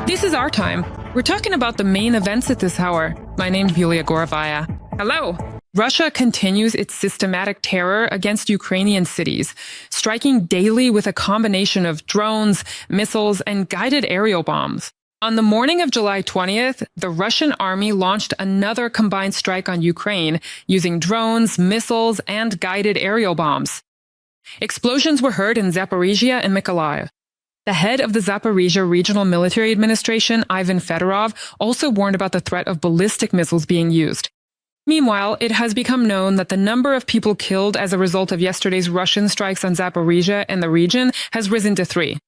This is our time. We're talking about the main events at this hour. My name's Yulia Gorovaya. Hello. Russia continues its systematic terror against Ukrainian cities, striking daily with a combination of drones, missiles, and guided aerial bombs. On the morning of July 20th, the Russian army launched another combined strike on Ukraine using drones, missiles, and guided aerial bombs. Explosions were heard in Zaporizhzhia and Mykolaiv. The head of the Zaporizhzhia Regional Military Administration, Ivan Fedorov, also warned about the threat of ballistic missiles being used. Meanwhile, it has become known that the number of people killed as a result of yesterday's Russian strikes on Zaporizhzhia and the region has risen to 3.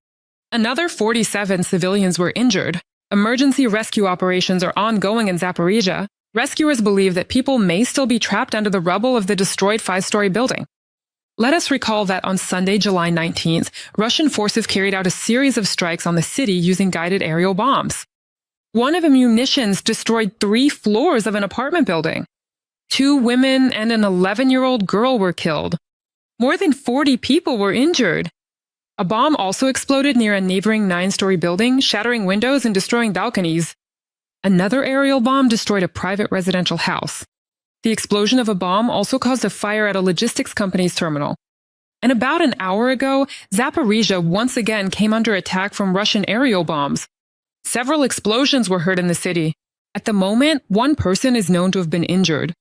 Another 47 civilians were injured. Emergency rescue operations are ongoing in Zaporizhzhia. Rescuers believe that people may still be trapped under the rubble of the destroyed 5-story building. Let us recall that on Sunday, July 19th, Russian forces carried out a series of strikes on the city using guided aerial bombs. One of the munitions destroyed 3 floors of an apartment building. 2 women and an 11-year-old girl were killed. More than 40 people were injured. A bomb also exploded near a neighboring 9-story building, shattering windows and destroying balconies. Another aerial bomb destroyed a private residential house. The explosion of a bomb also caused a fire at a logistics company's terminal. And about an hour ago, Zaporizhzhia once again came under attack from Russian aerial bombs. Several explosions were heard in the city. At the moment, 1 person is known to have been injured.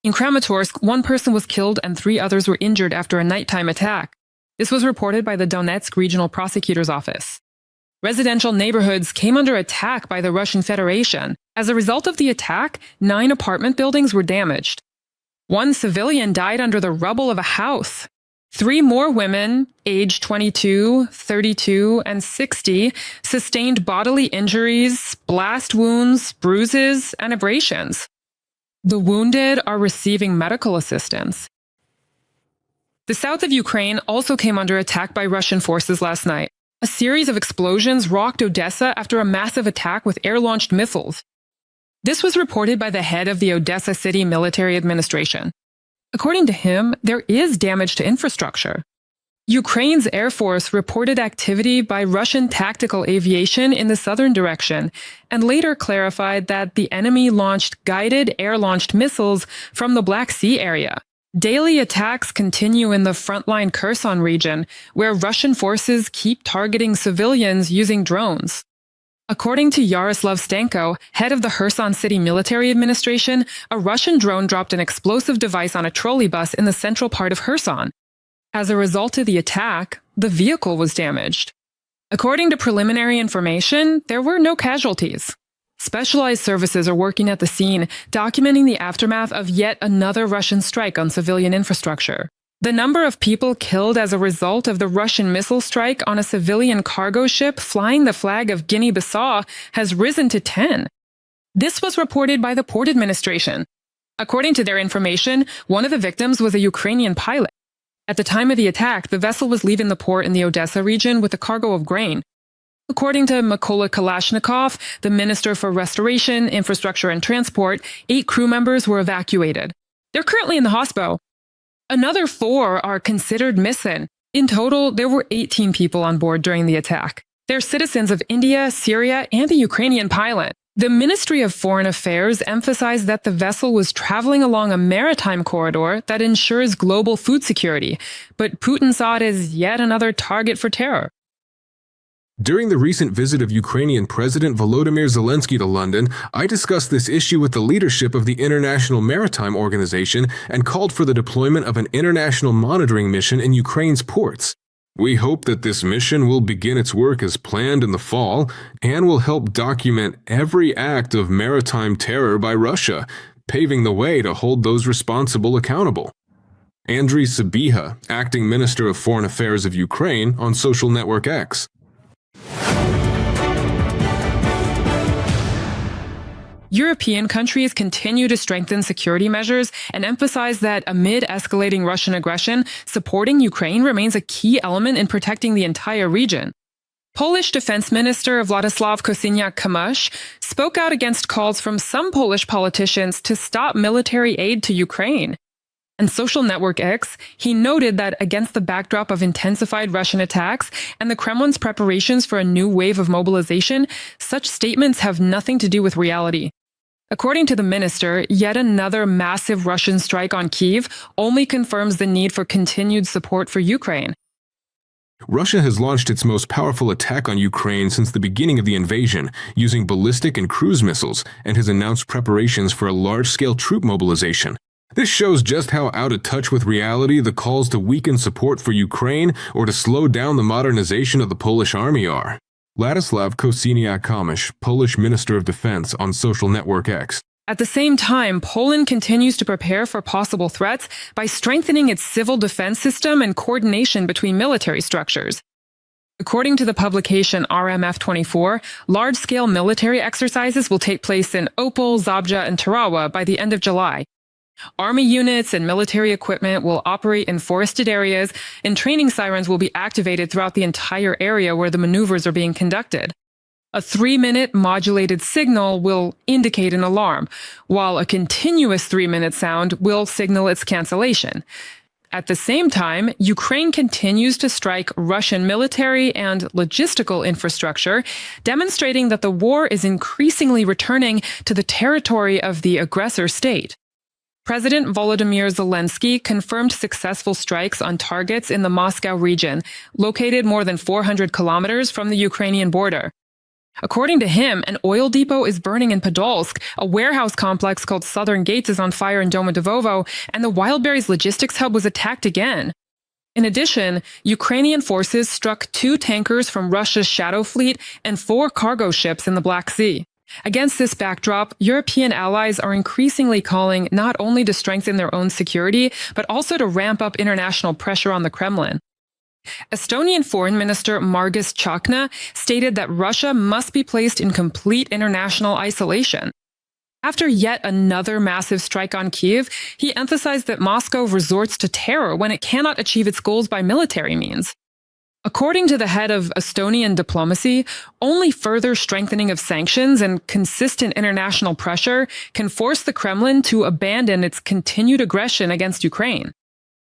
In Kramatorsk, 1 person was killed and 3 others were injured after a nighttime attack. This was reported by the Donetsk Regional Prosecutor's Office. Residential neighborhoods came under attack by the Russian Federation. As a result of the attack, 9 apartment buildings were damaged. 1 civilian died under the rubble of a house. 3 more women, aged 22, 32, and 60, sustained bodily injuries, blast wounds, bruises, and abrasions. The wounded are receiving medical assistance. The south of Ukraine also came under attack by Russian forces last night. A series of explosions rocked Odessa after a massive attack with air-launched missiles. This was reported by the head of the Odessa City Military Administration. According to him, there is damage to infrastructure. Ukraine's Air Force reported activity by Russian tactical aviation in the southern direction, and later clarified that the enemy launched guided air-launched missiles from the Black Sea area. Daily attacks continue in the frontline Kherson region, where Russian forces keep targeting civilians using drones. According to Yaroslav Stanko, head of the Kherson City Military Administration, a Russian drone dropped an explosive device on a trolley bus in the central part of Kherson. As a result of the attack, the vehicle was damaged. According to preliminary information, there were no casualties. Specialized services are working at the scene, documenting the aftermath of yet another Russian strike on civilian infrastructure. The number of people killed as a result of the Russian missile strike on a civilian cargo ship flying the flag of Guinea-Bissau has risen to 10. This was reported by the Port Administration. According to their information, one of the victims was a Ukrainian pilot. At the time of the attack, the vessel was leaving the port in the Odessa region with a cargo of grain. According to Mykola Kalashnikov, the Minister for Restoration, Infrastructure and Transport, 8 crew members were evacuated. They're currently in the hospital. Another 4 are considered missing. In total, there were 18 people on board during the attack. They're citizens of India, Syria, and the Ukrainian pilot. The Ministry of Foreign Affairs emphasized that the vessel was traveling along a maritime corridor that ensures global food security, but Putin saw it as yet another target for terror. During the recent visit of Ukrainian President Volodymyr Zelensky to London, I discussed this issue with the leadership of the International Maritime Organization and called for the deployment of an international monitoring mission in Ukraine's ports. We hope that this mission will begin its work as planned in the fall and will help document every act of maritime terror by Russia, paving the way to hold those responsible accountable. Andriy Sybiha, Acting Minister of Foreign Affairs of Ukraine, on social network X. European countries continue to strengthen security measures and emphasize that amid escalating Russian aggression, supporting Ukraine remains a key element in protecting the entire region. Polish Defense Minister Władysław Kosiniak-Kamysz spoke out against calls from some Polish politicians to stop military aid to Ukraine. On social network X, he noted that against the backdrop of intensified Russian attacks and the Kremlin's preparations for a new wave of mobilization, such statements have nothing to do with reality. According to the minister, yet another massive Russian strike on Kyiv only confirms the need for continued support for Ukraine. Russia has launched its most powerful attack on Ukraine since the beginning of the invasion, using ballistic and cruise missiles, and has announced preparations for a large-scale troop mobilization. This shows just how out of touch with reality the calls to weaken support for Ukraine or to slow down the modernization of the Polish army are. Ladislav Kosiniak-Kamysz, Polish Minister of Defense, on social network X. At the same time, Poland continues to prepare for possible threats by strengthening its civil defense system and coordination between military structures. According to the publication RMF24, large-scale military exercises will take place in Opole, Zaporizhzhia, and Tarawa by the end of July. Army units and military equipment will operate in forested areas, and training sirens will be activated throughout the entire area where the maneuvers are being conducted. A 3-minute modulated signal will indicate an alarm, while a continuous 3-minute sound will signal its cancellation. At the same time, Ukraine continues to strike Russian military and logistical infrastructure, demonstrating that the war is increasingly returning to the territory of the aggressor state. President Volodymyr Zelensky confirmed successful strikes on targets in the Moscow region, located more than 400 kilometers from the Ukrainian border. According to him, an oil depot is burning in Podolsk, a warehouse complex called Southern Gates is on fire in Domodedovo, and the Wildberries logistics hub was attacked again. In addition, Ukrainian forces struck 2 tankers from Russia's Shadow Fleet and 4 cargo ships in the Black Sea. Against this backdrop, European allies are increasingly calling not only to strengthen their own security, but also to ramp up international pressure on the Kremlin. Estonian Foreign Minister Margus Tsahkna stated that Russia must be placed in complete international isolation. After yet another massive strike on Kyiv, he emphasized that Moscow resorts to terror when it cannot achieve its goals by military means. According to the head of Estonian diplomacy, only further strengthening of sanctions and consistent international pressure can force the Kremlin to abandon its continued aggression against Ukraine.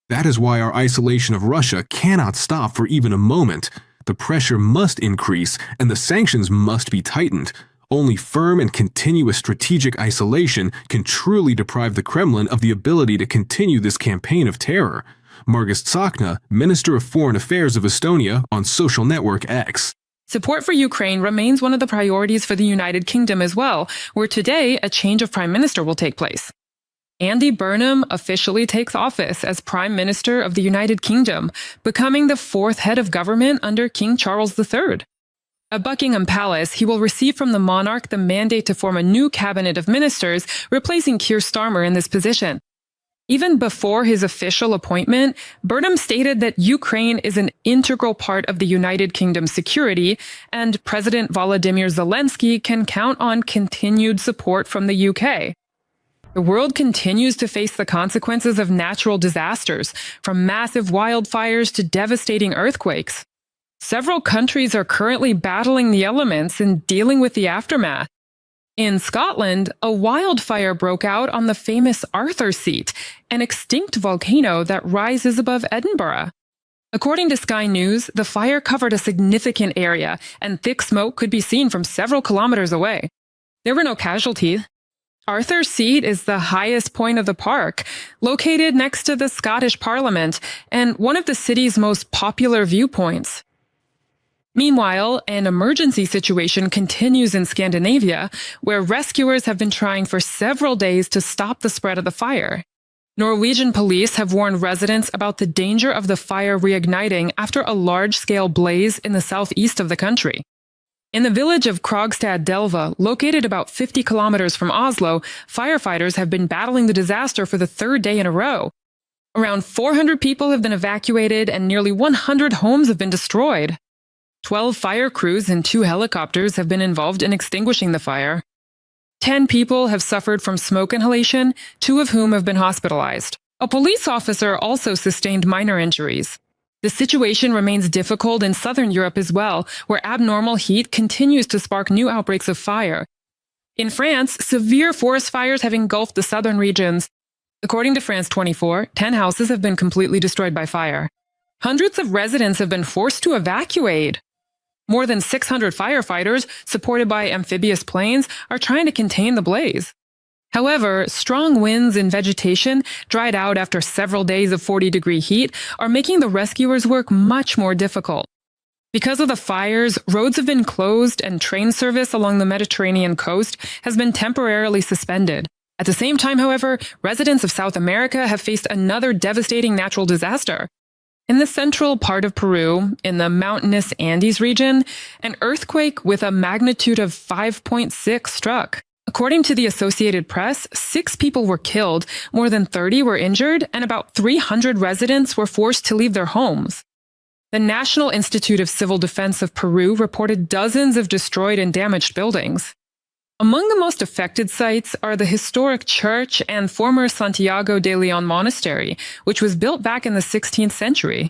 That is why our isolation of Russia cannot stop for even a moment. The pressure must increase, and the sanctions must be tightened. Only firm and continuous strategic isolation can truly deprive the Kremlin of the ability to continue this campaign of terror. Margus Tsahkna, Minister of Foreign Affairs of Estonia, on social network X. Support for Ukraine remains one of the priorities for the United Kingdom as well, where today a change of prime minister will take place. Andy Burnham officially takes office as Prime Minister of the United Kingdom, becoming the 4th head of government under King Charles III. At Buckingham Palace, he will receive from the monarch the mandate to form a new cabinet of ministers, replacing Keir Starmer in this position. Even before his official appointment, Burnham stated that Ukraine is an integral part of the United Kingdom's security, and President Volodymyr Zelensky can count on continued support from the UK. The world continues to face the consequences of natural disasters, from massive wildfires to devastating earthquakes. Several countries are currently battling the elements and dealing with the aftermath. In Scotland, a wildfire broke out on the famous Arthur Seat, an extinct volcano that rises above Edinburgh. According to Sky News, the fire covered a significant area, and thick smoke could be seen from several kilometers away. There were no casualties. Arthur Seat is the highest point of the park, located next to the Scottish Parliament, and one of the city's most popular viewpoints. Meanwhile, an emergency situation continues in Scandinavia, where rescuers have been trying for several days to stop the spread of the fire. Norwegian police have warned residents about the danger of the fire reigniting after a large-scale blaze in the southeast of the country. In the village of Krogstad Delva, located about 50 kilometers from Oslo, firefighters have been battling the disaster for the 3rd day in a row. Around 400 people have been evacuated and nearly 100 homes have been destroyed. 12 fire crews and 2 helicopters have been involved in extinguishing the fire. 10 people have suffered from smoke inhalation, 2 of whom have been hospitalized. A police officer also sustained minor injuries. The situation remains difficult in southern Europe as well, where abnormal heat continues to spark new outbreaks of fire. In France, severe forest fires have engulfed the southern regions. According to France 24, 10 houses have been completely destroyed by fire. Hundreds of residents have been forced to evacuate. More than 600 firefighters, supported by amphibious planes, are trying to contain the blaze. However, strong winds and vegetation, dried out after several days of 40-degree heat, are making the rescuers' work much more difficult. Because of the fires, roads have been closed and train service along the Mediterranean coast has been temporarily suspended. At the same time, however, residents of South America have faced another devastating natural disaster. In the central part of Peru, in the mountainous Andes region, an earthquake with a magnitude of 5.6 struck. According to the Associated Press, 6 people were killed, more than 30 were injured, and about 300 residents were forced to leave their homes. The National Institute of Civil Defense of Peru reported dozens of destroyed and damaged buildings. Among the most affected sites are the historic church and former Santiago de Leon monastery, which was built back in the 16th century.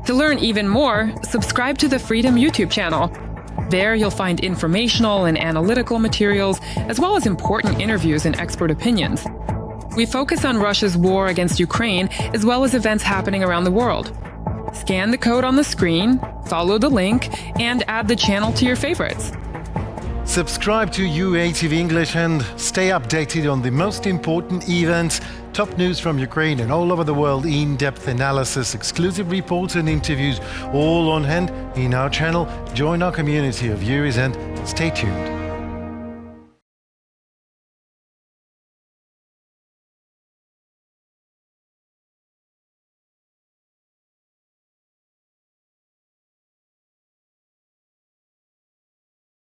To learn even more, subscribe to the Freedom YouTube channel. There you'll find informational and analytical materials, as well as important interviews and expert opinions. We focus on Russia's war against Ukraine, as well as events happening around the world. Scan the code on the screen, follow the link, and add the channel to your favorites. Subscribe to UATV English and stay updated on the most important events, top news from Ukraine and all over the world, in-depth analysis, exclusive reports and interviews, all on hand in our channel. Join our community of viewers and stay tuned.